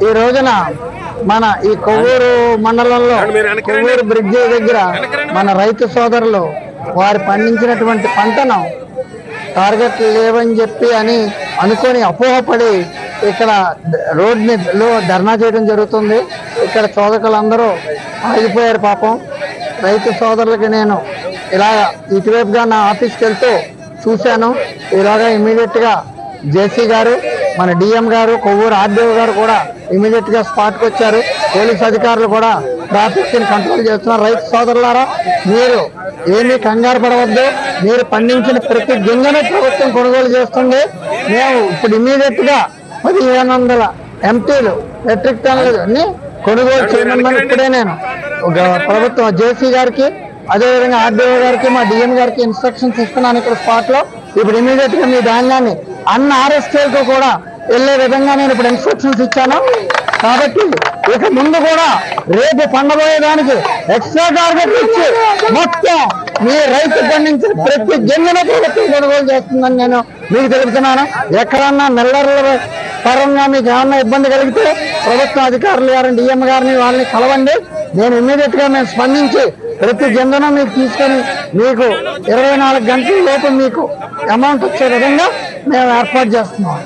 ఈ రోజున మన ఈ కొవ్వూరు మండలంలో కొవ్వూరు బ్రిడ్జి దగ్గర మన రైతు సోదరులు వారు పండించినటువంటి పంటను టార్గెట్ లేవని చెప్పి అని అనుకొని అపోహపడి ఇక్కడ రోడ్లో ధర్నా చేయడం జరుగుతుంది. ఇక్కడ చోదకులందరూ ఆగిపోయారు. పాపం రైతు సోదరులకి నేను ఇలా ఇటువైపుగా నా ఆఫీస్కి వెళ్తూ చూశాను. ఇలాగా ఇమీడియట్గా జేసీ గారు, మన డిఎం గారు, కొవ్వూరు ఆర్డీఓ గారు కూడా ఇమీడియట్గా స్పాట్కి వచ్చారు. పోలీస్ అధికారులు కూడా ట్రాఫిక్ని కంట్రోల్ చేస్తున్నారు. రైతు సోదరులారా, మీరు ఏమీ కంగారు పడవద్దు. మీరు పండించిన ప్రతి గింజను ప్రభుత్వం కొనుగోలు చేస్తుంది. మేము ఇప్పుడు ఇమీడియట్గా 1500 ఎంటీలు మెట్రిక్ టన్నులు అన్ని కొనుగోలు చేయమని ఇప్పుడే నేను ప్రభుత్వం జేసీ గారికి, అదేవిధంగా ఆర్డీఓ గారికి, మా డిఎం గారికి ఇన్స్ట్రక్షన్స్ ఇస్తున్నాను. ఇక్కడ స్పాట్ లో ఇప్పుడు ఇమీడియట్ గా మీ ధాన్యాన్ని అన్న ఆర్ఎస్కేలకు కూడా వెళ్లే విధంగా నేను ఇప్పుడు ఇన్స్ట్రక్షన్స్ ఇచ్చాను. కాబట్టి ఇక ముందు కూడా రేపు పండబోయేదానికి ఎక్స్ట్రా టార్గెట్ ఇచ్చి మొత్తం మీ రైతు పండించిన ప్రతి గింజను ప్రభుత్వం కొనుగోలు చేస్తుందని నేను మీకు తెలుపుతున్నాను. ఎక్కడన్నా నెల్లర్ల పరంగా మీకు ఏమన్నా ఇబ్బంది కలిగితే ప్రభుత్వ అధికారులు గారిని, డిఎం గారిని వాళ్ళని కలవండి. నేను ఇమ్మీడియట్ గా మేము స్పందించి ప్రతి గింజను మీకు తీసుకొని మీకు 24 గంటల లోపు మీకు అమౌంట్ వచ్చే విధంగా మేము ఏర్పాటు చేస్తున్నాం.